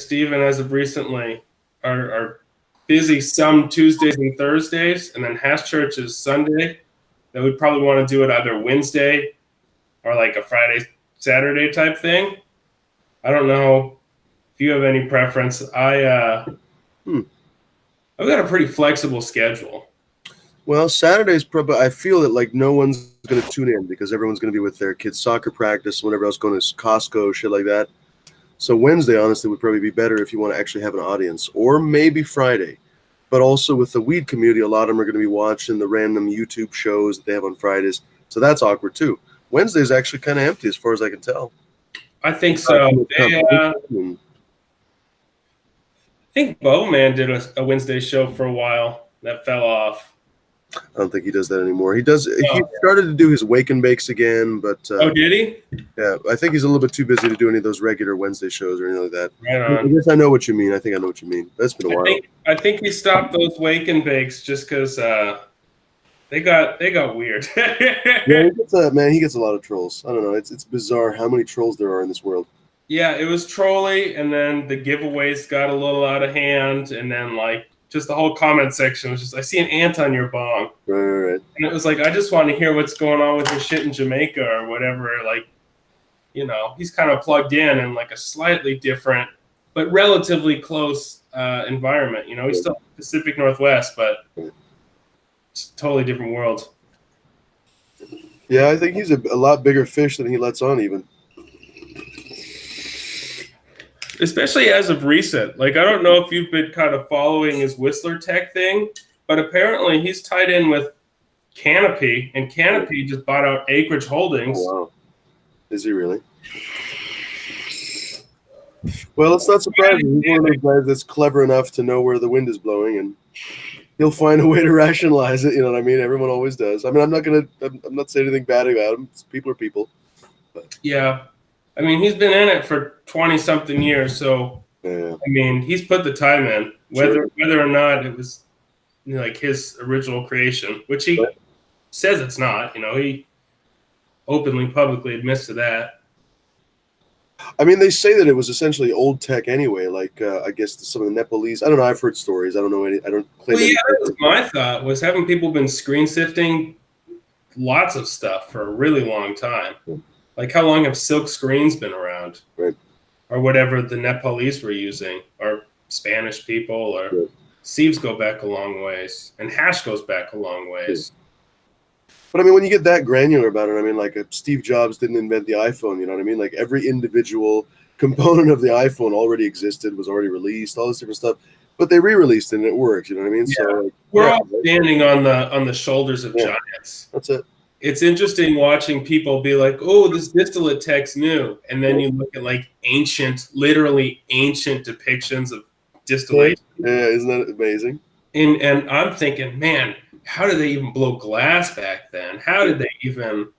Steven, as of recently, are busy some Tuesdays and Thursdays, and then HashChurch is Sunday. That we'd probably want to do it either Wednesday or like a Friday, Saturday type thing. I don't know if you have any preference. I've got a pretty flexible schedule. Well, Saturday's probably, I feel that like no one's going to tune in because everyone's going to be with their kids' soccer practice, whatever else, going to Costco, shit like that. So Wednesday, honestly, would probably be better if you want to actually have an audience, or maybe Friday. But also with the weed community, a lot of them are going to be watching the random YouTube shows that they have on Fridays. So that's awkward too. Wednesday is actually kind of empty as far as I can tell. I think so. I think Bowman did a Wednesday show for a while. That fell off. I don't think he does that anymore. He does. Oh. He started to do his wake and bakes again, but did he? Yeah, I think he's a little bit too busy to do any of those regular Wednesday shows or anything like that. Right on. I guess I know what you mean. I think I know what you mean. That's been a while. I think he stopped those wake and bakes just because they got weird. Yeah, he gets a lot of trolls. I don't know. It's bizarre how many trolls there are in this world. Yeah, it was trolly, and then the giveaways got a little out of hand, and then like just the whole comment section was just, I see an ant on your bong. Right. And it was like, I just want to hear what's going on with your shit in Jamaica or whatever. Like, you know, he's kind of plugged in like a slightly different, but relatively close environment. You know, he's still Pacific Northwest, but it's a totally different world. Yeah, I think he's a lot bigger fish than he lets on even. Especially as of recent. Like, I don't know if you've been kind of following his Whistler Tech thing, but apparently he's tied in with Canopy, and Canopy just bought out Acreage Holdings. Oh, wow. Is he really? Well, it's not surprising. He's one of those guys that's clever enough to know where the wind is blowing, and he'll find a way to rationalize it. You know what I mean? Everyone always does. I mean, I'm not saying anything bad about him. People are people. But. Yeah. I mean, he's been in it for 20-something years, so yeah. I mean, he's put the time in, whether or not it was like his original creation, which he says it's not. You know, he openly, publicly admits to that. I mean, they say that it was essentially old tech anyway. Like, I guess some of the Nepalese. I don't know. I've heard stories. I don't know any. I don't claim. Well, yeah, that was my thought. Was having people been screen sifting lots of stuff for a really long time. Like, how long have silk screens been around? Right. Or whatever the Nepalese were using, or Spanish people, or sieves go back a long ways, and hash goes back a long ways. But I mean, when you get that granular about it, I mean, like Steve Jobs didn't invent the iPhone, you know what I mean? Like every individual component of the iPhone already existed, was already released, all this different stuff. But they re-released it and it works, you know what I mean? Yeah. So like, we're all standing on the shoulders of giants. That's it. It's interesting watching people be like, oh, this distillate tech's new. And then you look at like literally ancient depictions of distillation. Yeah, isn't that amazing? And I'm thinking, man, how did they even blow glass back then? How did they even,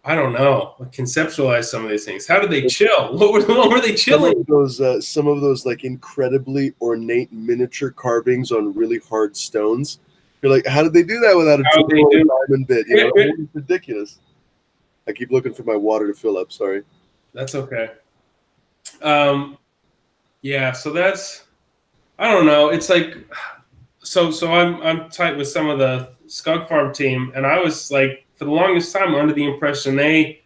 I don't know, conceptualize some of these things? How did they chill? What were they chilling? Some of those like incredibly ornate miniature carvings on really hard stones. You're like, how did they do that without a diamond bit? You know, it's ridiculous. I keep looking for my water to fill up. Sorry. That's okay. Yeah. So that's, I don't know. It's like, so I'm tight with some of the Skunk Farm team, and I was like, for the longest time, under the impression they,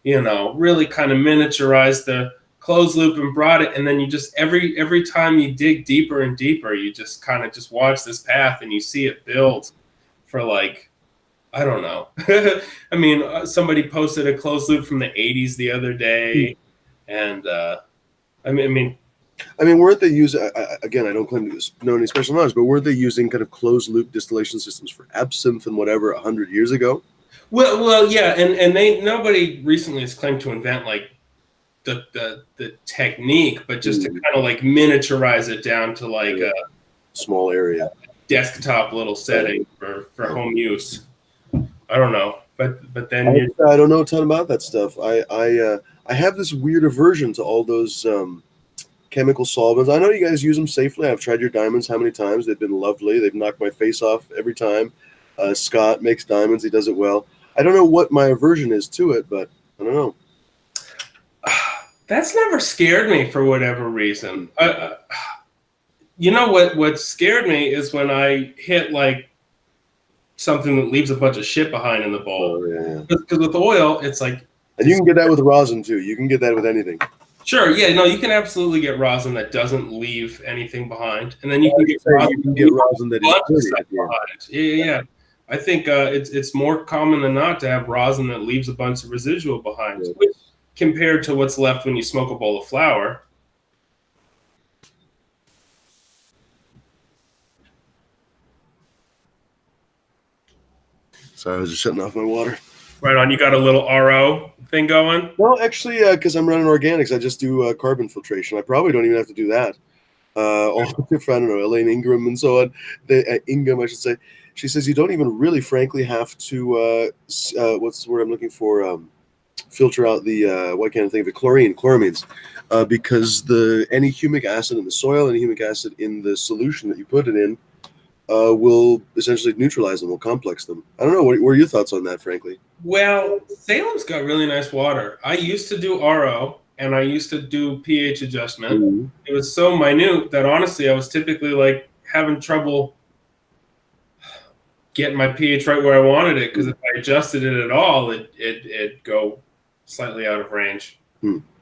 you know, really kind of miniaturized the closed loop and brought it, and then you just every time you dig deeper and deeper, you just kind of just watch this path and you see it build for like, I don't know. I mean, somebody posted a closed loop from the 80s the other day, and I mean, weren't they using? Again, I don't claim to know any special knowledge, but weren't they using kind of closed loop distillation systems for absinthe and whatever 100 years ago? Well, yeah, and nobody recently has claimed to invent like the technique, but just to kind of like miniaturize it down to like a small area, desktop little setting for home use. I don't know, but then I don't know a ton about that stuff. I have this weird aversion to all those chemical solvents. I know you guys use them safely. I've tried your diamonds how many times? They've been lovely. They've knocked my face off every time. Scott makes diamonds. He does it well. I don't know what my aversion is to it, but I don't know. That's never scared me for whatever reason. You know what scared me is when I hit like something that leaves a bunch of shit behind in the bowl. Oh, yeah. Because with oil, it's like. And you can get that with rosin too. You can get that with anything. Sure, yeah, no, you can absolutely get rosin that doesn't leave anything behind, and then you can get rosin that is dirty at the end. behind. Yeah. I think it's more common than not to have rosin that leaves a bunch of residual behind, which compared to what's left when you smoke a bowl of flour. Sorry, I was just shutting off my water. Right on. You got a little RO thing going? Well, actually, because I'm running organics, I just do carbon filtration. I probably don't even have to do that. All different, I don't know, Elaine Ingram and so on. Ingham, I should say. She says you don't even really, frankly, have to, what's the word I'm looking for? Filter out the, why can't I think of it? Chloramines. Because any humic acid in the soil, any humic acid in the solution that you put it in, will essentially neutralize them, will complex them. I don't know. What are your thoughts on that, frankly? Well, Salem's got really nice water. I used to do RO, and I used to do pH adjustment. Mm-hmm. It was so minute that honestly, I was typically like having trouble getting my pH right where I wanted it, because if I adjusted it at all, it'd go slightly out of range.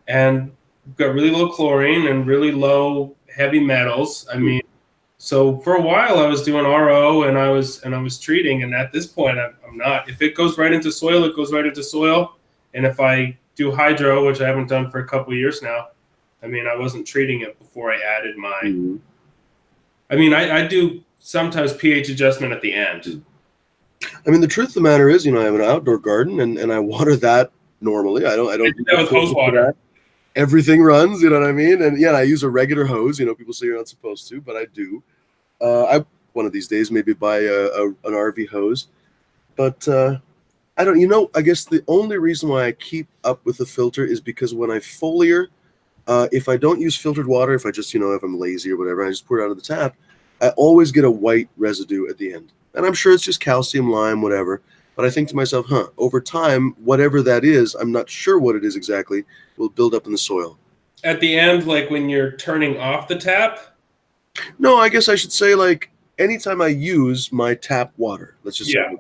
And got really low chlorine and really low heavy metals. I mean, so for a while I was doing RO and I was treating, and at this point I'm not. If it goes right into soil, it goes right into soil. And if I do hydro, which I haven't done for a couple of years now, I mean, I wasn't treating it before I added my. I mean, I do sometimes pH adjustment at the end. I mean, the truth of the matter is, I have an outdoor garden and I water that normally. I don't do that with hose water. Everything runs, you know what I mean? And yeah, I use a regular hose. People say you're not supposed to, but I do. I one of these days maybe buy an RV hose, but I don't. I guess the only reason why I keep up with the filter is because when I foliar, if I don't use filtered water, if I just if I'm lazy or whatever, I just pour it out of the tap. I always get a white residue at the end, and I'm sure it's just calcium, lime, whatever. But I think to myself, over time, whatever that is, I'm not sure what it is exactly, will build up in the soil. At the end, like when you're turning off the tap? No, I guess I should say like anytime I use my tap water, let's just say,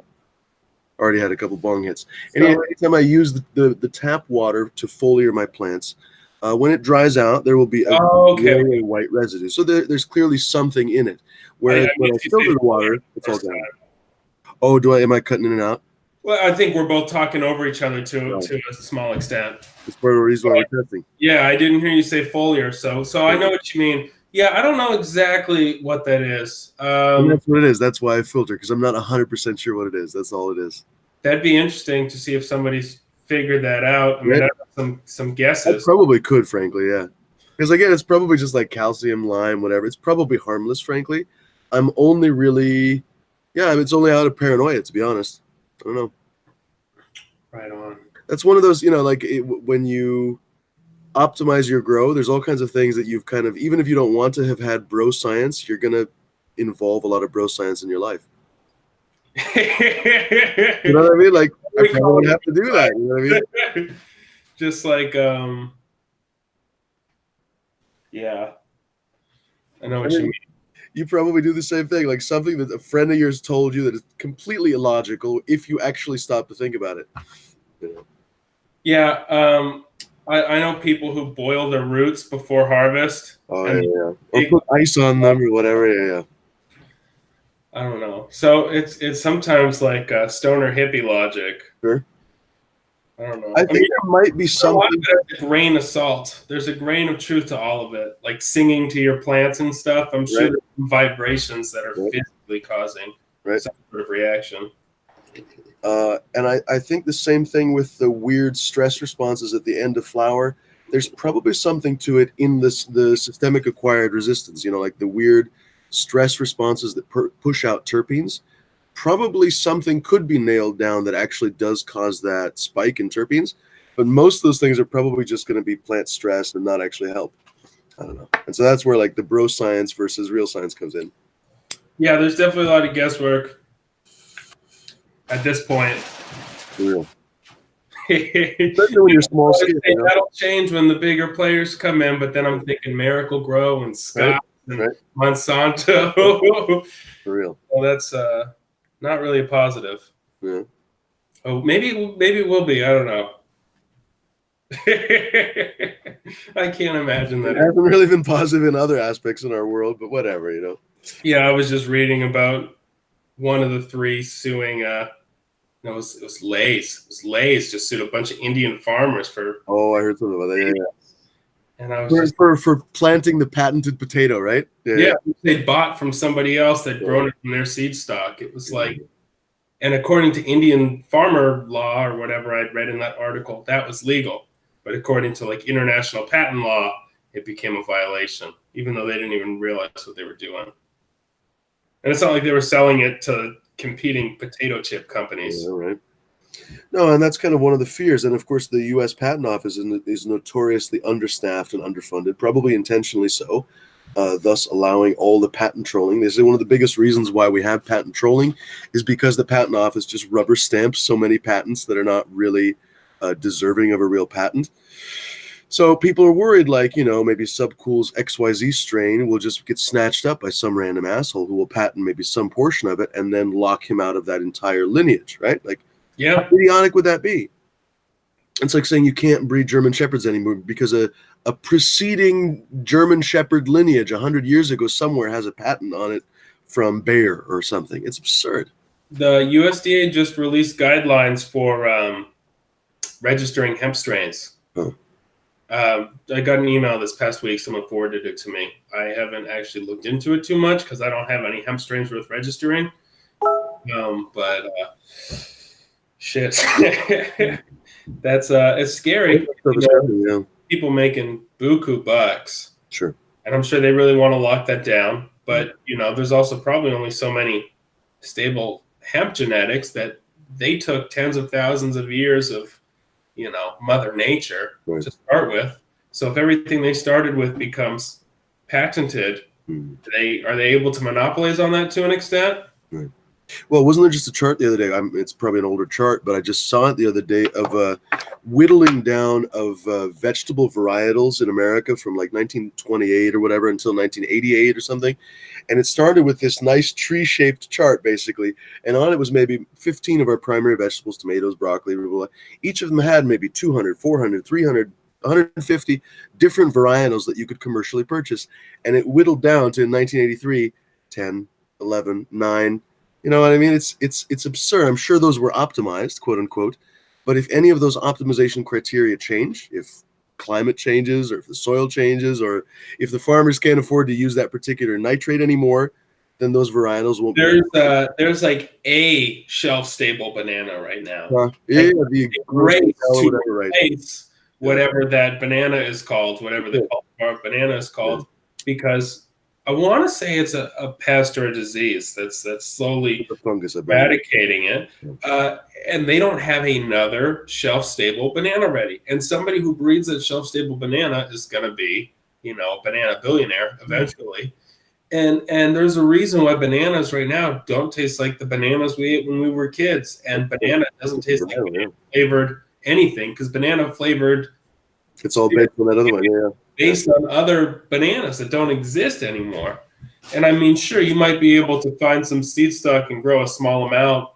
already had a couple bong hits. Anytime I use the tap water to foliar my plants, when it dries out, there will be a white residue. So there's clearly something in it. Whereas when I filter the water, it's all gone. Oh, am I cutting in and out? Well, I think we're both talking over each other to a small extent. That's part of the reason why we're testing. Yeah, I didn't hear you say foliar, so I know what you mean. Yeah, I don't know exactly what that is. And that's what it is. That's why I filter, because I'm not 100% sure what it is. That's all it is. That'd be interesting to see if somebody's figured that out. I mean, I have some guesses. I probably could, frankly, yeah. Because again, it's probably just like calcium, lime, whatever. It's probably harmless, frankly. I'm only really... Yeah, it's only out of paranoia, to be honest. I don't know. Right on. That's one of those, when you optimize your grow, there's all kinds of things that you've kind of, even if you don't want to have had bro science, you're going to involve a lot of bro science in your life. You know what I mean? Like, I probably would have to do that. You know what I mean? Just like, yeah. I know what you mean. You probably do the same thing, like something that a friend of yours told you that is completely illogical if you actually stop to think about it. Yeah, I know people who boil their roots before harvest. Oh, yeah. Or put ice on them or whatever, yeah. I don't know. So it's sometimes like stoner hippie logic. Sure. I don't know. I think there might be something. There's a grain of salt. There's a grain of truth to all of it. Like singing to your plants and stuff. I'm sure there's some vibrations that are physically causing some sort of reaction. And I think the same thing with the weird stress responses at the end of flower. There's probably something to it in the systemic acquired resistance. Like the weird stress responses that push out terpenes. Probably something could be nailed down that actually does cause that spike in terpenes, but most of those things are probably just going to be plant stress and not actually help. I don't know. And so that's where like the bro science versus real science comes in. Yeah, there's definitely a lot of guesswork at this point. For real. Especially when you're small scale. You know? That'll change when the bigger players come in, but then I'm thinking Miracle Grow and Scott and Monsanto. For real. Well, that's not really a positive. Yeah. Oh, maybe it will be. I don't know. I can't imagine that. It hasn't really been positive in other aspects in our world, but whatever, you know. Yeah, I was just reading about one of the three suing. No, it was Lay's. It was Lay's just sued a bunch of Indian farmers for. Oh, I heard something about that. Yeah. And I was for planting the patented potato, right? Yeah, they bought from somebody else that grown it from their seed stock. It was like, and according to Indian farmer law or whatever I'd read in that article, that was legal. But according to like international patent law, it became a violation, even though they didn't even realize what they were doing. And it's not like they were selling it to competing potato chip companies. Yeah, right. No, and that's kind of one of the fears. And of course, the U.S. Patent Office is notoriously understaffed and underfunded, probably intentionally so, thus allowing all the patent trolling. They say one of the biggest reasons why we have patent trolling is because the Patent Office just rubber stamps so many patents that are not really deserving of a real patent. So people are worried, like, you know, maybe Subcool's XYZ strain will just get snatched up by some random asshole who will patent maybe some portion of it and then lock him out of that entire lineage, right? Like, yeah, how idiotic would that be? It's like saying you can't breed German Shepherds anymore because a preceding German Shepherd lineage 100 years ago somewhere has a patent on it from Bayer or something. It's absurd. The USDA just released guidelines for registering hemp strains. Huh. I got an email this past week. Someone forwarded it to me. I haven't actually looked into it too much because I don't have any hemp strains worth registering. But shit, that's it's scary. People making buku bucks. Sure. And I'm sure they really want to lock that down. But you know, there's also probably only so many stable hemp genetics that they took tens of thousands of years of, you know, Mother Nature to start with. So if everything they started with becomes patented, are they able to monopolize on that to an extent? Right. Well, wasn't there just a chart the other day? It's probably an older chart, but I just saw it the other day of whittling down of vegetable varietals in America from like 1928 or whatever until 1988 or something. And it started with this nice tree-shaped chart, basically. And on it was maybe 15 of our primary vegetables, tomatoes, broccoli, blah, blah, blah. Each of them had maybe 200, 400, 300, 150 different varietals that you could commercially purchase. And it whittled down to, in 1983, 10, 11, 9. You know what I mean? It's absurd. I'm sure those were optimized, quote unquote. But if any of those optimization criteria change, if climate changes or if the soil changes or if the farmers can't afford to use that particular nitrate anymore, then those varietals won't there's like a shelf-stable banana right now. The great to replace whatever that banana is called, whatever the banana is called, because I want to say it's a pest or a disease that's slowly eradicating it, and they don't have another shelf-stable banana ready. And somebody who breeds a shelf-stable banana is going to be, you know, a banana billionaire eventually. And there's a reason why bananas right now don't taste like the bananas we ate when we were kids. And banana doesn't taste like flavored anything because banana flavored. It's all based on that other one, based on other bananas that don't exist anymore. And I mean, sure, you might be able to find some seed stock and grow a small amount.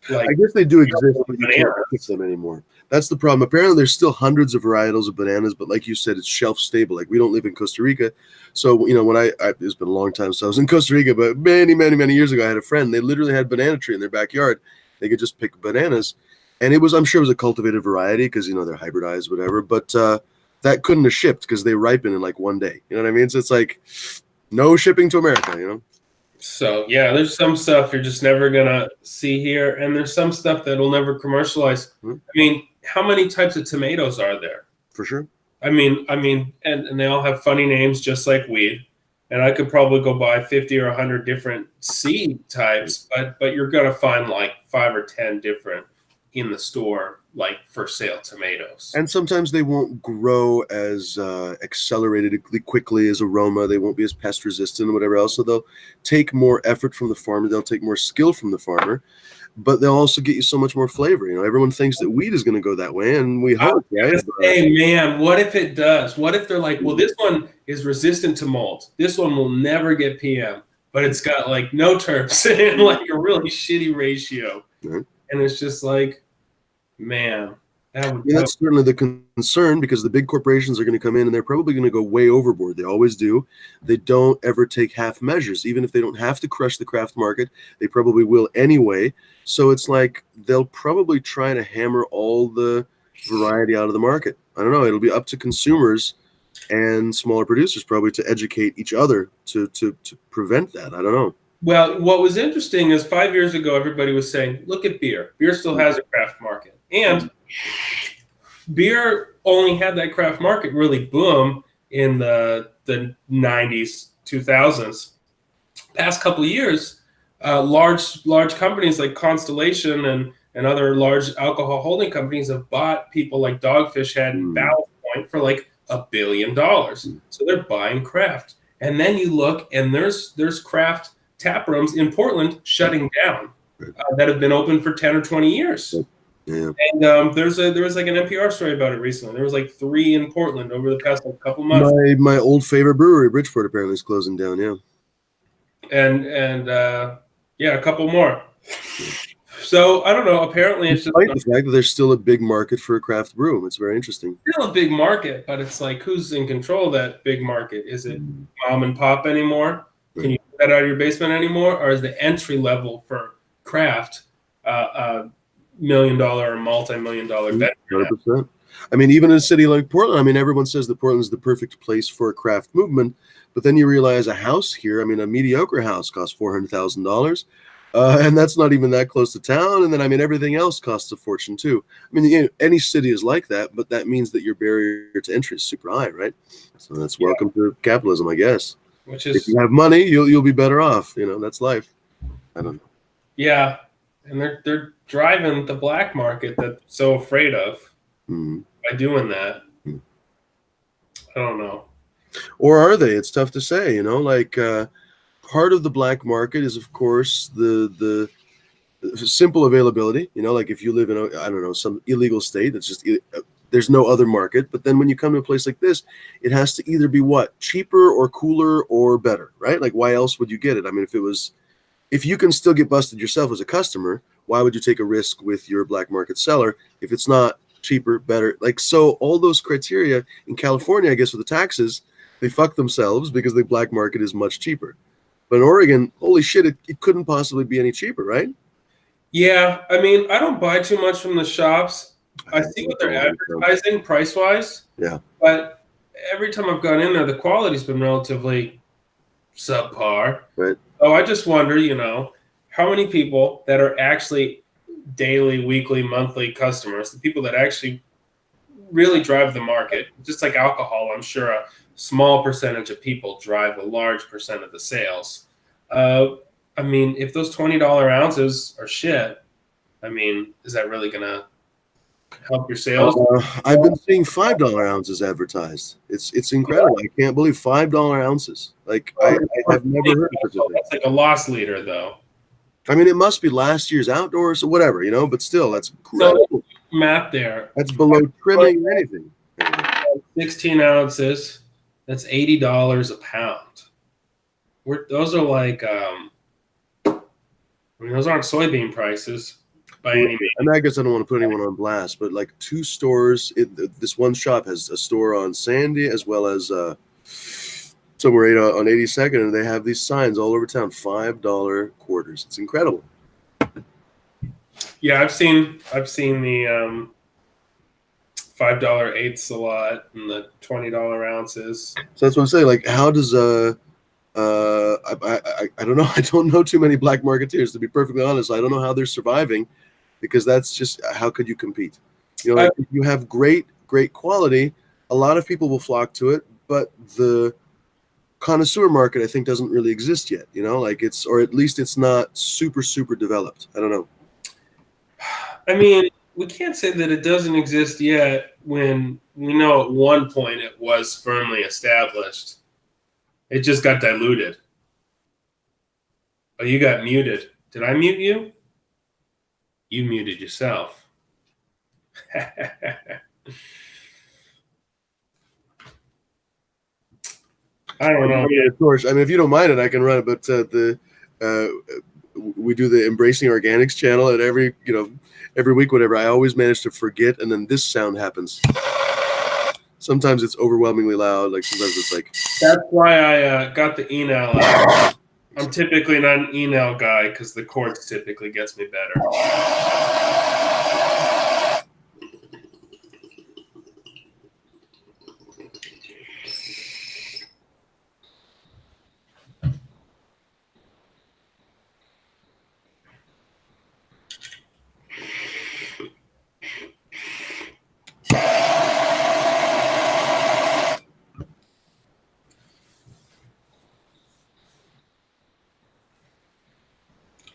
Like, I guess they do exist, but you can't pick them anymore. That's the problem. Apparently, there's still hundreds of varietals of bananas, but like you said, it's shelf stable. Like, we don't live in Costa Rica. So, you know, when it's been a long time since I was in Costa Rica, but many, many, many years ago, I had a friend. They literally had a banana tree in their backyard. They could just pick bananas. And I'm sure it was a cultivated variety because, you know, they're hybridized, whatever. But that couldn't have shipped because they ripen in like one day. You know what I mean? So it's like no shipping to America, you know? So, yeah, there's some stuff you're just never going to see here. And there's some stuff that'll never commercialize. I mean, how many types of tomatoes are there? For sure. I mean, and they all have funny names just like weed. And I could probably go buy 50 or 100 different seed types, but you're going to find like 5 or 10 different in the store, like for sale tomatoes. And sometimes they won't grow as acceleratedly quickly as aroma. They won't be as pest resistant and whatever else. So they'll take more effort from the farmer. They'll take more skill from the farmer. but they'll also get you so much more flavor. You know, everyone thinks that weed is going to go that way, and we hope, right? Hey, man, what if it does? What if they're like, well, this one is resistant to mold. This one will never get PM, but it's got like no terps and like a really shitty ratio. Right. And it's just like, man, that's certainly the concern, because the big corporations are going to come in and they're probably going to go way overboard. They always do. They don't ever take half measures. Even if they don't have to crush the craft market, they probably will anyway. So it's like they'll probably try to hammer all the variety out of the market. I don't know. It'll be up to consumers and smaller producers probably to educate each other to prevent that. I don't know. Well, what was interesting is 5 years ago, everybody was saying, look at beer. Beer still has a craft market. And beer only had that craft market really boom in the 90s, 2000s. Past couple of years, large companies like Constellation and other large alcohol holding companies have bought people like Dogfish Head and Ballast Point for like $1 billion. So they're buying craft. And then you look and there's craft tap rooms in Portland shutting down that have been open for 10 or 20 years. Yeah. And there was like an NPR story about it recently. There was like 3 in Portland over the past couple months. My old favorite brewery, Bridgeport, apparently is closing down. Yeah. And a couple more. So I don't know. Apparently, it's just the fact that there's still a big market for a craft brew. It's very interesting. Still a big market, but it's like, who's in control of that big market? Is it mom and pop anymore? Can you get that out of your basement anymore, or is the entry level for craft $1 million or multi-million-dollar venture? 100%. I mean, even in a city like Portland, I mean, everyone says that Portland is the perfect place for a craft movement, but then you realize a house here, I mean, a mediocre house costs $400,000, and that's not even that close to town. And then, I mean, everything else costs a fortune too. I mean, you know, any city is like that, but that means that your barrier to entry is super high, right? So that's welcome to capitalism, I guess. Which is, if you have money, you'll be better off. You know, that's life. I don't know. Yeah, and they're driving the black market that they're so afraid of by doing that. I don't know. Or are they? It's tough to say. You know, like part of the black market is, of course, the simple availability. You know, like if you live in I don't know, some illegal state that's just there's no other market. But then when you come to a place like this, it has to either be cheaper or cooler or better, right? Like why else would you get it? I mean, if you can still get busted yourself as a customer, why would you take a risk with your black market seller if it's not cheaper, better? Like, so all those criteria in California, I guess, with the taxes, they fuck themselves because the black market is much cheaper. But in Oregon, holy shit, it couldn't possibly be any cheaper, right? Yeah, I mean, I don't buy too much from the shops. I see what they're advertising price-wise. Yeah. But every time I've gone in there, the quality's been relatively subpar. Right. So I just wonder, you know, how many people that are actually daily, weekly, monthly customers, the people that actually really drive the market, just like alcohol, I'm sure a small percentage of people drive a large percent of the sales. I mean, if those $20 ounces are shit, I mean, is that really going to help your sales? I've been seeing $5 ounces advertised. It's incredible. I can't believe $5 ounces. Like I have never heard of it. That's like a loss leader, though. I mean, it must be last year's outdoors or whatever, you know. But still, that's incredible. So, math there. That's below trimming or anything. 16 ounces. That's $80 a pound. Those are like, I mean, those aren't soybean prices by any means. And I guess I don't want to put anyone on blast, but like 2 stores, this one shop has a store on Sandy as well as somewhere on 82nd, and they have these signs all over town, $5 quarters. It's incredible. Yeah, I've seen the $5 eighths a lot and the $20 ounces. So that's what I'm saying. Like, how does I don't know. I don't know too many black marketeers, to be perfectly honest. I don't know how they're surviving, because that's just, how could you compete? You know, like, if you have great quality, a lot of people will flock to it, but the connoisseur market, I think, doesn't really exist yet. You know, like or at least it's not super developed. I don't know. I mean, we can't say that it doesn't exist yet when we know at one point it was firmly established. It just got diluted. Oh, you got muted. Did I mute you? You muted yourself. I don't know. Of course, I mean, if you don't mind it, I can run it. But we do the Embracing Organics channel, and every week, whatever, I always manage to forget, and then this sound happens. Sometimes it's overwhelmingly loud. Like sometimes it's like. That's why I got the email out. I'm typically not an email guy because the chords typically gets me better.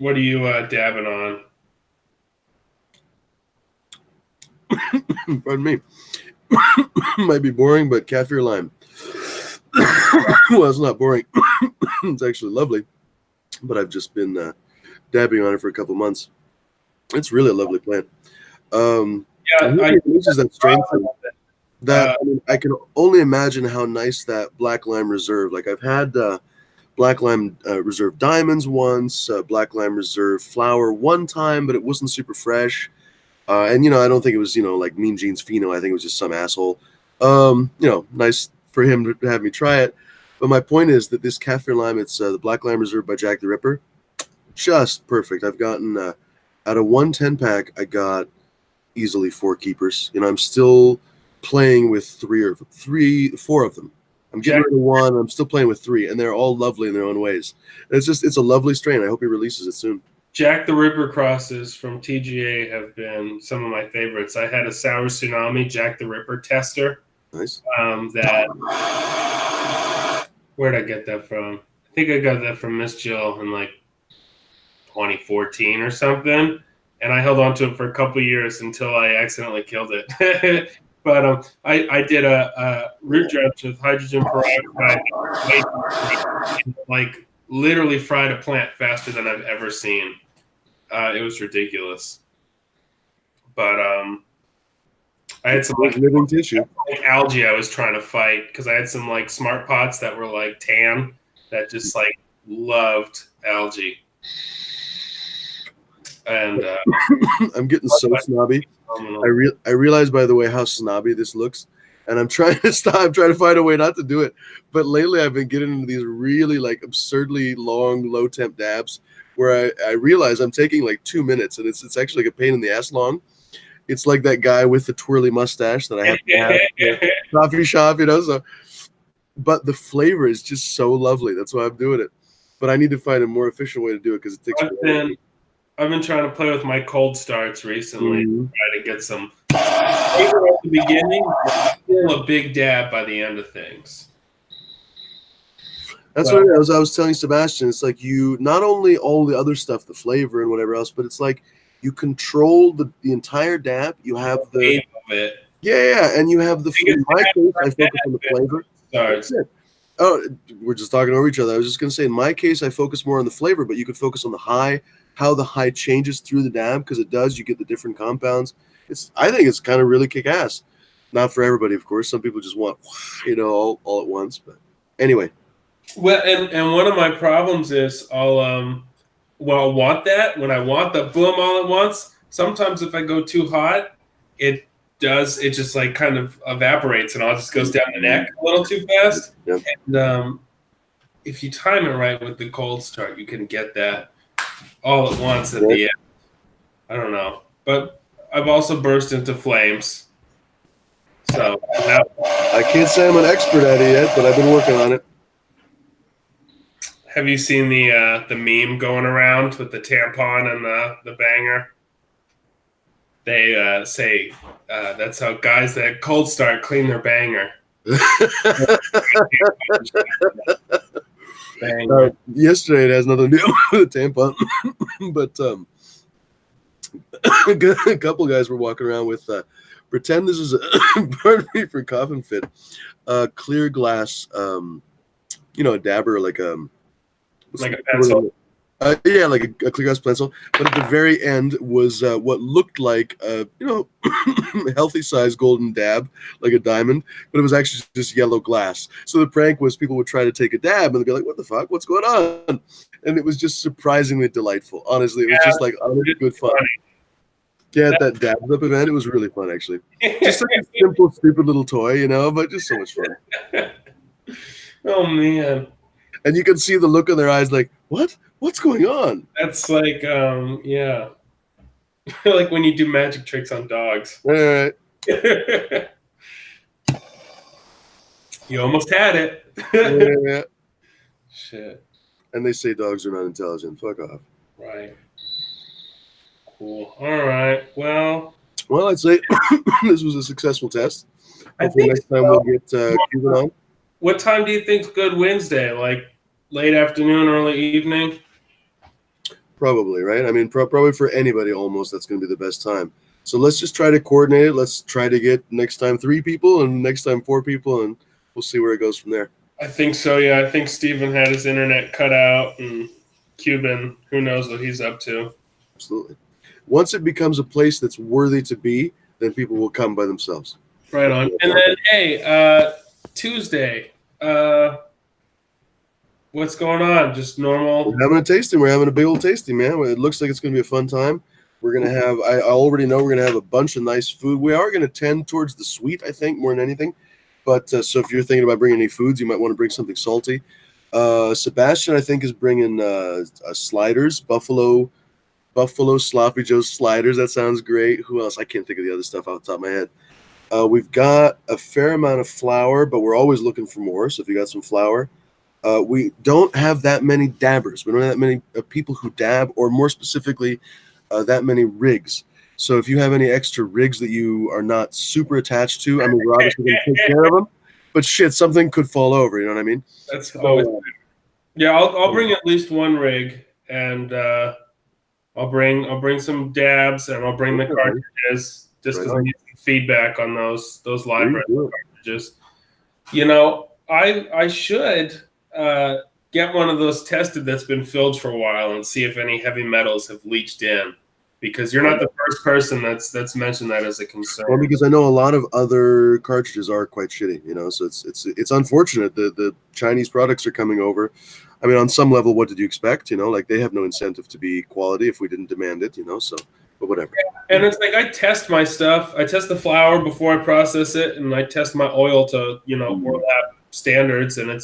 What are you dabbing on? Pardon me. Might be boring, but kaffir lime. Well, it's not boring. It's actually lovely. But I've just been dabbing on it for a couple months. It's really a lovely plant. This is that strain that I mean, I can only imagine how nice that Black Lime Reserve. Like I've had Black Lime Reserve Diamonds once, Black Lime Reserve Flower one time, but it wasn't super fresh. And I don't think it was like Mean Gene's Pheno. I think it was just some asshole. Nice for him to have me try it. But my point is that this kaffir lime, it's the Black Lime Reserve by Jack the Ripper, just perfect. I've gotten out of 1 10-pack, I got easily 4 keepers. I'm still playing with 4 of them. I'm getting rid of 1. I'm still playing with 3, and they're all lovely in their own ways. And it's a lovely strain. I hope he releases it soon. Jack the Ripper crosses from TGA have been some of my favorites. I had a Sour Tsunami Jack the Ripper tester. Nice. Where'd I get that from? I think I got that from Miss Jill in like 2014 or something. And I held on to it for a couple of years until I accidentally killed it. But I did a root drench with hydrogen peroxide, like literally fried a plant faster than I've ever seen. It was ridiculous. But I had some living tissue, algae I was trying to fight because I had some like smart pots that were like tan that just like loved algae. And I'm getting so snobby. I realize, by the way, how snobby this looks, and I'm trying to stop. I'm trying to find a way not to do it. But lately, I've been getting into these really like absurdly long, low temp dabs where I realize I'm taking like 2 minutes, and it's actually like a pain in the ass long. It's like that guy with the twirly mustache that I have to have at the coffee shop, So, but the flavor is just so lovely. That's why I'm doing it. But I need to find a more efficient way to do it because it takes. I've been trying to play with my cold starts recently, try to get some flavor at the beginning, but still a big dab by the end of things. That's what I was telling Sebastian. It's like you not only all the other stuff, the flavor and whatever else, but it's like you control the entire dab. You have the and you have the. In my case, I focus on the flavor. That's it. Oh, we're just talking over each other. I was just gonna say, in my case, I focus more on the flavor, but you could focus on the high, how the high changes through the dab because it does. You get the different compounds. I think it's kind of really kick ass. Not for everybody, of course. Some people just want, all at once. But anyway. Well, and one of my problems is I'll want that when I want the boom all at once. Sometimes if I go too hot, it just like kind of evaporates and all just goes down the neck a little too fast. Yep. And if you time it right with the cold start, you can get that all at once at the end. I don't know, but I've also burst into flames. So I can't say I'm an expert at it yet, but I've been working on it. Have you seen the meme going around with the tampon and the banger? They say that's how guys that cold start clean their banger. Yesterday, it has nothing to do with a tampon, but a couple guys were walking around with pretend this is pardon me for coughing fit, clear glass, a dabber like a pencil. Yeah, like a clear glass pencil. But at the very end was what looked like a healthy sized golden dab, like a diamond, but it was actually just yellow glass. So the prank was people would try to take a dab and they'd be like, "What the fuck? What's going on?" And it was just surprisingly delightful. Honestly, it was just like good fun. Yeah, that dab up event, it was really fun actually. Just such a simple, stupid little toy, but just so much fun. Oh man. And you can see the look on their eyes like, what? What's going on? That's like, yeah. Like when you do magic tricks on dogs. All right. You almost had it. Yeah. Shit. And they say dogs are not intelligent. Fuck off. Right. Cool. All right. Well, I'd say this was a successful test. Hopefully next time we'll get Cuban on. What time do you think's good Wednesday? Like late afternoon, early evening? Probably, right? I mean, probably for anybody almost, that's going to be the best time. So let's just try to coordinate it. Let's try to get next time 3 people and next time 4 people, and we'll see where it goes from there. I think so, yeah. I think Steven had his internet cut out, and Cuban, who knows what he's up to. Absolutely. Once it becomes a place that's worthy to be, then people will come by themselves. Right on. And then, hey, Tuesday, what's going on? Just normal? We're having a tasting. We're having a big old tasting, man. It looks like it's going to be a fun time. We're going to have, I already know we're going to have a bunch of nice food. We are going to tend towards the sweet, I think, more than anything. But so if you're thinking about bringing any foods, you might want to bring something salty. Sebastian, I think, is bringing sliders, Buffalo Sloppy Joe's sliders. That sounds great. Who else? I can't think of the other stuff off the top of my head. We've got a fair amount of flour, but we're always looking for more. So if you got some flour. We don't have that many dabbers. We don't have that many people who dab, or more specifically, that many rigs. So if you have any extra rigs that you are not super attached to, I mean, we're obviously going to take care of them. But shit, something could fall over. You know what I mean? That's always yeah. I'll bring at least one rig, and I'll bring some dabs, and I'll bring the cartridges just because I need some feedback on those live cartridges. I should get one of those tested that's been filled for a while and see if any heavy metals have leached in, because you're not the first person that's mentioned that as a concern. Well, because I know a lot of other cartridges are quite shitty, so it's unfortunate. The Chinese products are coming over. I mean, on some level, what did you expect? Like they have no incentive to be quality if we didn't demand it, so, but whatever. Yeah. And it's like I test my stuff. I test the flour before I process it, and I test my oil to, World Lab standards, and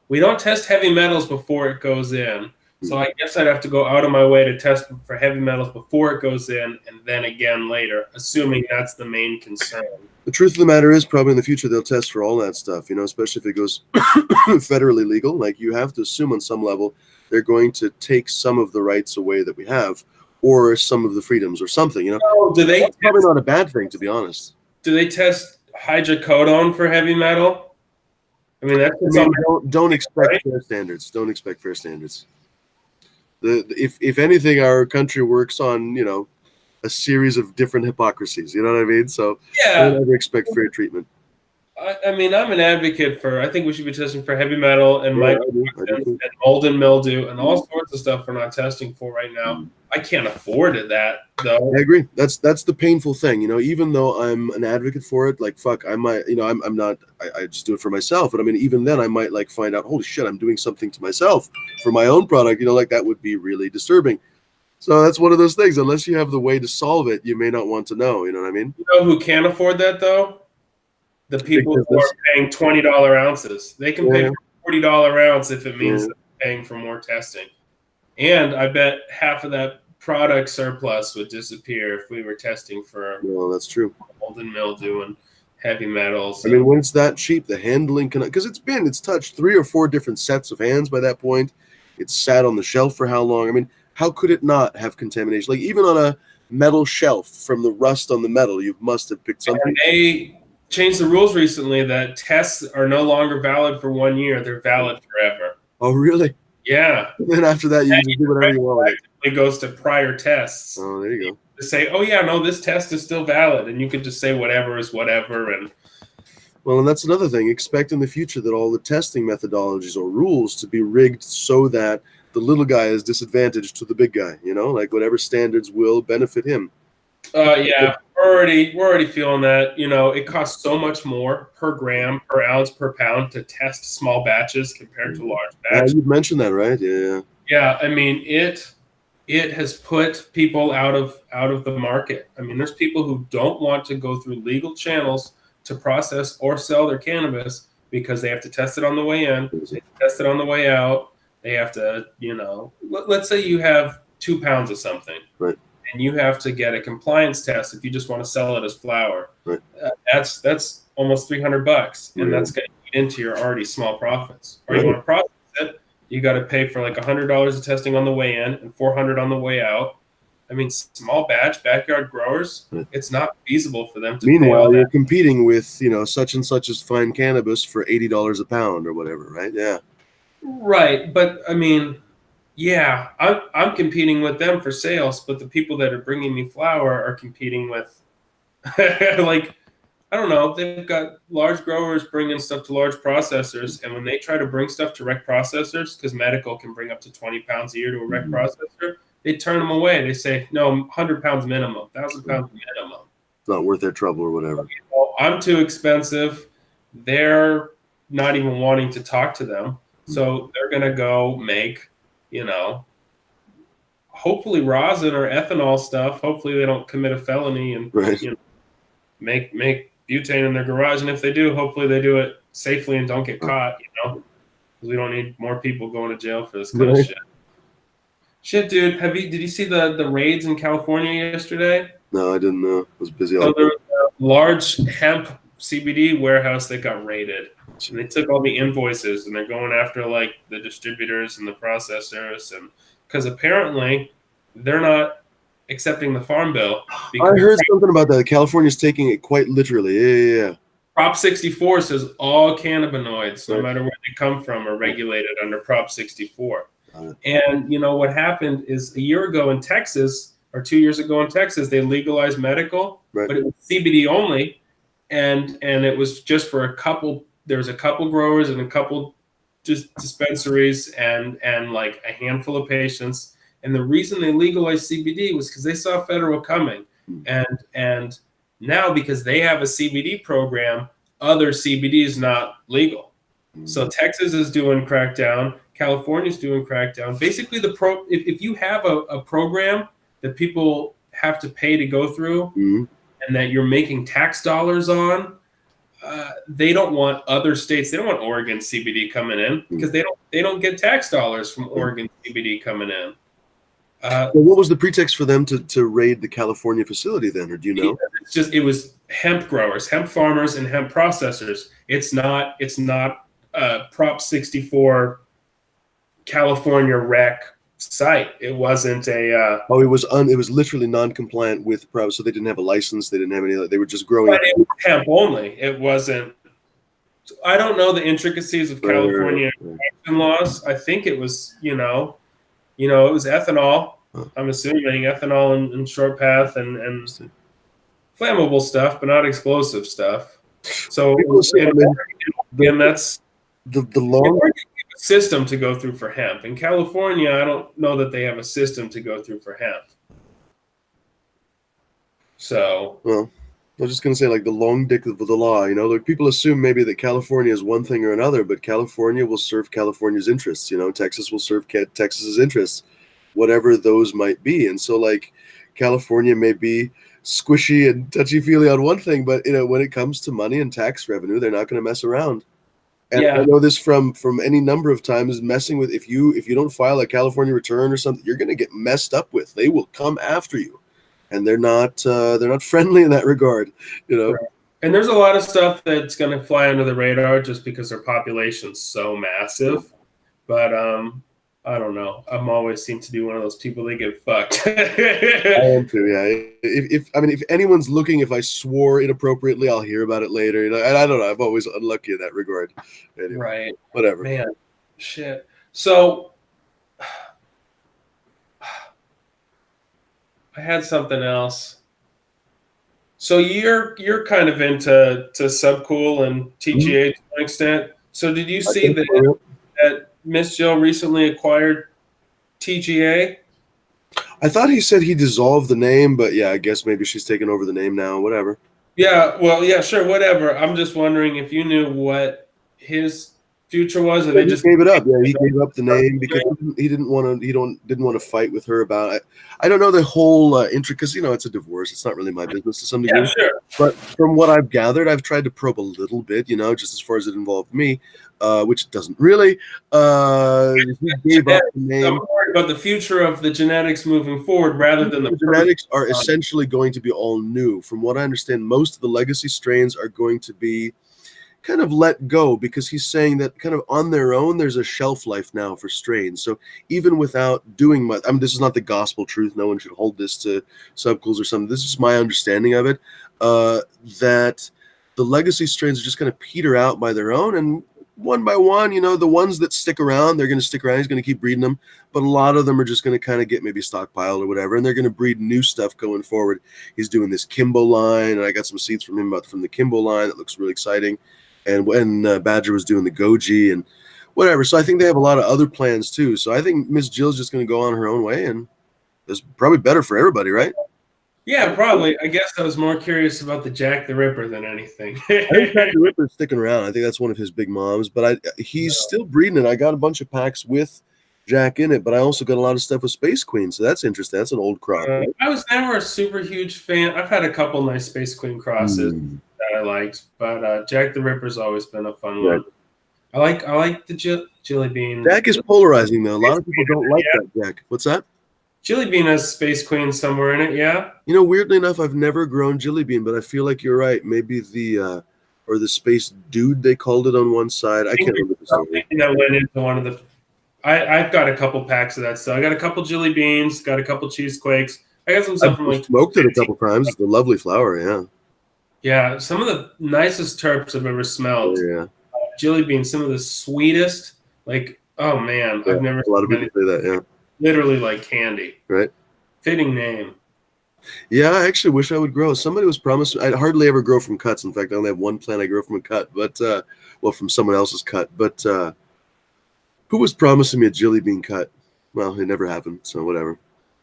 we don't test heavy metals before it goes in. So I guess I'd have to go out of my way to test for heavy metals before it goes in, and then again later, assuming that's the main concern. The truth of the matter is, probably in the future they'll test for all that stuff, especially if it goes federally legal. Like, you have to assume on some level they're going to take some of the rights away that we have, or some of the freedoms, or something. That's probably not a bad thing, to be honest. Do they test hydrocodone for heavy metal? I mean, don't expect fair standards. Don't expect fair standards. If anything, our country works on a series of different hypocrisies. You know what I mean? So yeah, don't ever expect fair treatment. I mean, I'm an advocate for. I think we should be testing for heavy metal and microtoxins and mold and mildew and all sorts of stuff we're not testing for right now. I can't afford that though. I agree. That's the painful thing. Even though I'm an advocate for it, like fuck, I might. I'm not. I just do it for myself. But I mean, even then, I might find out, holy shit, I'm doing something to myself for my own product. Like that would be really disturbing. So that's one of those things. Unless you have the way to solve it, you may not want to know. You know what I mean? You know who can't afford that though? The people who are paying $20 ounces. They can pay for $40 ounce if it means they're paying for more testing. And I bet half of that product surplus would disappear if we were testing for that's true. mold and mildew and heavy metals. I mean, when it's that cheap, the handling can, because it's touched 3 or 4 different sets of hands by that point. It's sat on the shelf for how long? I mean, how could it not have contamination? Like, even on a metal shelf, from the rust on the metal, you must have picked something. And they changed the rules recently that tests are no longer valid for 1 year. They're valid forever. Oh, really? Yeah. And then after that, you can do whatever you want. It goes to prior tests. Oh, there you go. To say, oh, yeah, no, this test is still valid. And you could just say whatever is whatever. Well, and that's another thing. Expect in the future that all the testing methodologies or rules to be rigged so that the little guy is disadvantaged to the big guy, you know, like whatever standards will benefit him. Yeah, we're already feeling that. You know, it costs so much more per gram, per ounce, per pound to test small batches compared to large batches. You've mentioned that, right? Yeah. Yeah, I mean it has put people out of the market. I mean, there's people who don't want to go through legal channels to process or sell their cannabis because they have to test it on the way in, they test it on the way out. They have to, you know, let's say you have 2 pounds of something, right, and you have to get a compliance test if you just want to sell it as flour. Right. That's almost $300, and that's going to eat into your already small profits. Or you want to process it, you got to pay for like $100 of testing on the way in and $400 on the way out. I mean, small batch backyard growers, it's not feasible for them to. Meanwhile, you're competing with, you know, such and such as fine cannabis for $80 a pound or whatever, right? Yeah. Right, but I mean, yeah, I'm competing with them for sales, but the people that are bringing me flour are competing with, like, I don't know, they've got large growers bringing stuff to large processors, and when they try to bring stuff to rec processors, because medical can bring up to 20 pounds a year to a rec processor, they turn them away. They say, no, 100 pounds minimum, 1,000 pounds minimum. It's not worth their trouble or whatever. You know, I'm too expensive. They're not even wanting to talk to them. So they're going to go make, you know, hopefully rosin or ethanol stuff. Hopefully they don't commit a felony and you know, make butane in their garage. And if they do, hopefully they do it safely and don't get caught, you know, because we don't need more people going to jail for this kind of shit. Shit, dude, did you see the raids in California yesterday? No, I didn't know. I was busy. So there was a large hemp CBD warehouse that got raided. And they took all the invoices and they're going after like the distributors and the processors, and because apparently they're not accepting the farm bill. I heard something about that. California's taking it quite literally. Yeah. Prop 64 says all cannabinoids, no matter where they come from, are regulated under Prop 64. And you know what happened is a year ago in Texas, or 2 years ago in Texas, they legalized medical, but it was CBD only, and it was just for a couple. There was a couple growers and a couple just dispensaries and like a handful of patients. And the reason they legalized CBD was because they saw federal coming. And now because they have a CBD program, other CBD is not legal. So Texas is doing crackdown. California's doing crackdown. Basically, if you have a program that people have to pay to go through and that you're making tax dollars on, they don't want other states. They don't want Oregon CBD coming in because they don't get tax dollars from Oregon CBD coming in. Well, what was the pretext for them to raid the California facility then, or do you know? It was hemp growers, hemp farmers, and hemp processors. It's not Prop 64 California rec site. It wasn't a. It was literally non-compliant with Prop, so they didn't have a license. They didn't have any. They were just growing. But it was hemp only. It wasn't. I don't know the intricacies of California laws. I think it was, it was ethanol. I'm assuming ethanol and short path and flammable stuff, but not explosive stuff. So and that's the long system to go through for hemp. In California, I don't know that they have a system to go through for hemp. So, well, I was just going to say, like, the long dick of the law, like people assume maybe that California is one thing or another, but California will serve California's interests, Texas will serve Texas's interests, whatever those might be. And so, like, California may be squishy and touchy-feely on one thing, but, when it comes to money and tax revenue, they're not going to mess around. And I know this from any number of times, messing with, if you don't file a California return or something, you're going to get messed up with. They will come after you, and they're not friendly in that regard, Right. And there's a lot of stuff that's going to fly under the radar just because their population's so massive. But I don't know. I'm always seem to be one of those people that get fucked. I am too. Yeah. If anyone's looking, if I swore inappropriately, I'll hear about it later. And I don't know. I'm always unlucky in that regard. Anyway, right. Whatever. Man. Shit. So I had something else. So you're kind of into Subcool and TGA to an extent. So did you see that Miss Jill recently acquired TGA. I thought he said he dissolved the name, but yeah, I guess maybe she's taking over the name now. Whatever. Yeah, well, yeah, sure, whatever. I'm just wondering if you knew what his future was, or Yeah, they he just gave it up. Yeah, he gave up the name because he didn't want to. Didn't want to fight with her about it. I don't know the whole intricacy. You know, it's a divorce. It's not really my business to some degree. Yeah, sure. But from what I've gathered, I've tried to probe a little bit. You know, just as far as it involved me, which it doesn't really. He gave up the name. I'm worried about the future of the genetics moving forward rather than The genetics are essentially going to be all new. From what I understand, most of the legacy strains are going to be kind of let go because he's saying that kind of on their own, there's a shelf life now for strains. So even without doing much, I mean, this is not the gospel truth. No one should hold this to subcools or something. This is my understanding of it, that the legacy strains are just going to peter out by their own. And one by one, you know, the ones that stick around, they're going to stick around. He's going to keep breeding them. But a lot of them are just going to kind of get maybe stockpiled or whatever. And they're going to breed new stuff going forward. He's doing this Kimbo line. And I got some seeds from him from the Kimbo line that looks really exciting. And when Badger was doing the Goji and whatever. So I think they have a lot of other plans too. So I think Miss Jill's just going to go on her own way, and it's probably better for everybody, right? Yeah, probably. I guess I was more curious about the Jack the Ripper than anything. I think Jack the Ripper's sticking around. I think that's one of his big moms, but he's still breeding it. I got a bunch of packs with Jack in it, but I also got a lot of stuff with Space Queen, so that's interesting. That's an old crop. Right? I was never a super huge fan. I've had a couple nice Space Queen crosses that I liked, but Jack the Ripper's always been a fun one. I like the Jilly Bean. Jack is polarizing though. A lot of people don't like that Jack. What's that? Jilly Bean has Space Queen somewhere in it, yeah. You know, weirdly enough, I've never grown Jilly Bean, but I feel like you're right. Maybe the or the Space Dude they called it on one side. I can't remember the story. That went into one of the. I've got a couple packs of that stuff. I got a couple Jilly Beans, got a couple Cheese Quakes. I got some stuff from like smoked it a couple times. It's a lovely flower, yeah. Yeah, some of the nicest terps I've ever smelled. Oh, yeah. Jilly Beans, some of the sweetest. Like, oh man, yeah, I've never. A lot of people say that, yeah. Literally like candy. Right. Fitting name. Yeah, I actually wish I would grow. Somebody was promised. I hardly ever grow from cuts. In fact, I only have one plant I grow from a cut, but well, from someone else's cut. But who was promising me a Jilly Bean cut? Well, it never happened, so whatever.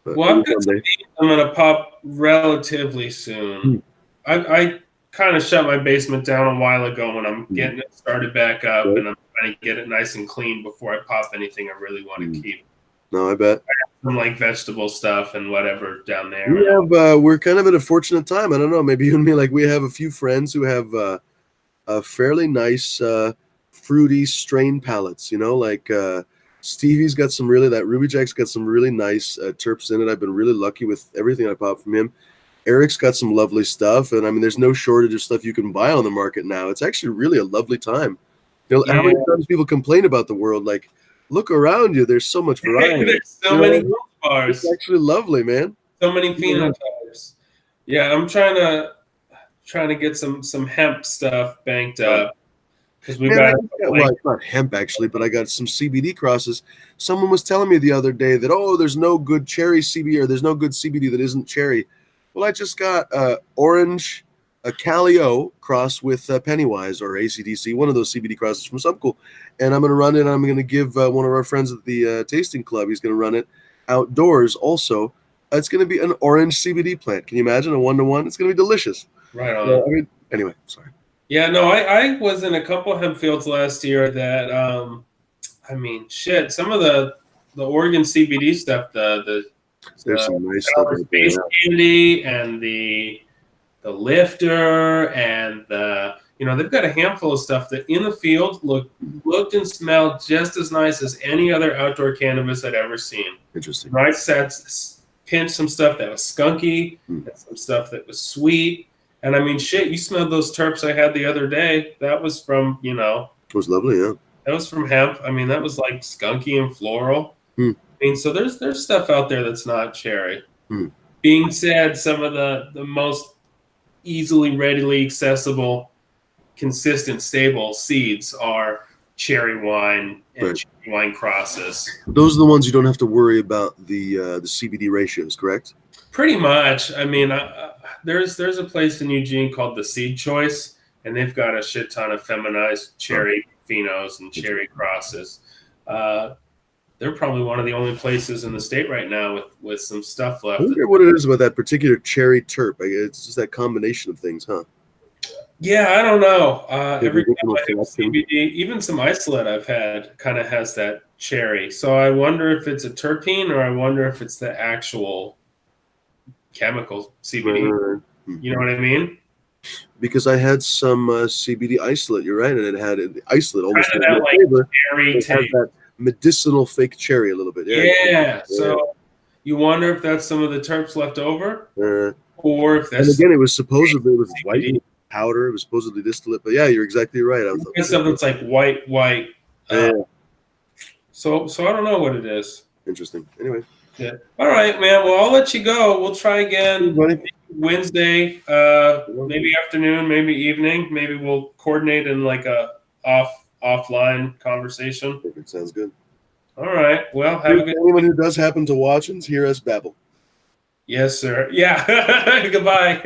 But well, I've got some beans I'm gonna pop relatively soon. I kind of shut my basement down a while ago when I'm getting it started back up, and I'm trying to get it nice and clean before I pop anything I really want to keep. No, I bet. I got some like vegetable stuff and whatever down there. We're kind of at a fortunate time. I don't know. Maybe you and me, like we have a few friends who have a fairly nice fruity strain palettes. You know, like Stevie's got some really that Ruby Jack's got some really nice terps in it. I've been really lucky with everything I popped from him. Eric's got some lovely stuff, and I mean, there's no shortage of stuff you can buy on the market now. It's actually really a lovely time. You know, how many times people complain about the world? Like, look around you. There's so much variety. There's so many bars. It's actually lovely, man. So many phenotypes. Yeah, I'm trying to get some hemp stuff banked up because we got. Well, it's not hemp actually, but I got some CBD crosses. Someone was telling me the other day that there's no good cherry CBD or there's no good CBD that isn't cherry. Well, I just got orange, a Calio cross with Pennywise or ACDC, one of those CBD crosses from Subcool. And I'm going to run it. I'm going to give one of our friends at the tasting club, he's going to run it outdoors also. It's going to be an orange CBD plant. Can you imagine a 1-to-1? It's going to be delicious. Right on. Anyway, sorry. Yeah, no, I was in a couple hemp fields last year that, some of the Oregon CBD stuff, there's some nice stuff. Space Candy and the Lifter and they've got a handful of stuff that in the field looked and smelled just as nice as any other outdoor cannabis I'd ever seen. Interesting. Right sets, pinched some stuff that was skunky, and some stuff that was sweet. And I mean, shit, you smelled those terps I had the other day. That was from, It was lovely, yeah. That was from hemp. I mean, that was like skunky and floral. I mean, so there's stuff out there that's not cherry. Being said, some of the most easily, readily accessible, consistent, stable seeds are cherry wine and cherry wine crosses. Those are the ones you don't have to worry about the CBD ratios, correct? Pretty much. I mean, there's a place in Eugene called the Seed Choice, and they've got a shit ton of feminized cherry phenos and cherry crosses. they're probably one of the only places in the state right now with some stuff I left. wonder what it is about that particular cherry terp. It's just that combination of things, huh? Yeah, I don't know. The Every time ridiculous I have selection. CBD, even some isolate I've had kind of has that cherry. So I wonder if it's a terpene or I wonder if it's the actual chemical CBD. Right. You know what I mean? Because I had some CBD isolate. You're right, and it had isolate almost Kind of has no that like flavor. cherry It has taste. that medicinal fake cherry a little bit. Yeah. Yeah. So you wonder if that's some of the terps left over, or if And that's again, it was supposedly white CBD. powder. It was supposedly distillate. But yeah, you're exactly right. I thought. It's something that's like white. Yeah. So I don't know what it is. Interesting. Anyway. Yeah. All right, man. Well, I'll let you go. We'll try again Buddy. Wednesday, maybe afternoon, maybe evening. Maybe we'll coordinate in like a offline conversation. Perfect. Sounds good. All right. Well, have a good. Anyone who does happen to watch and hear us babble. Yes, sir. Yeah. Goodbye.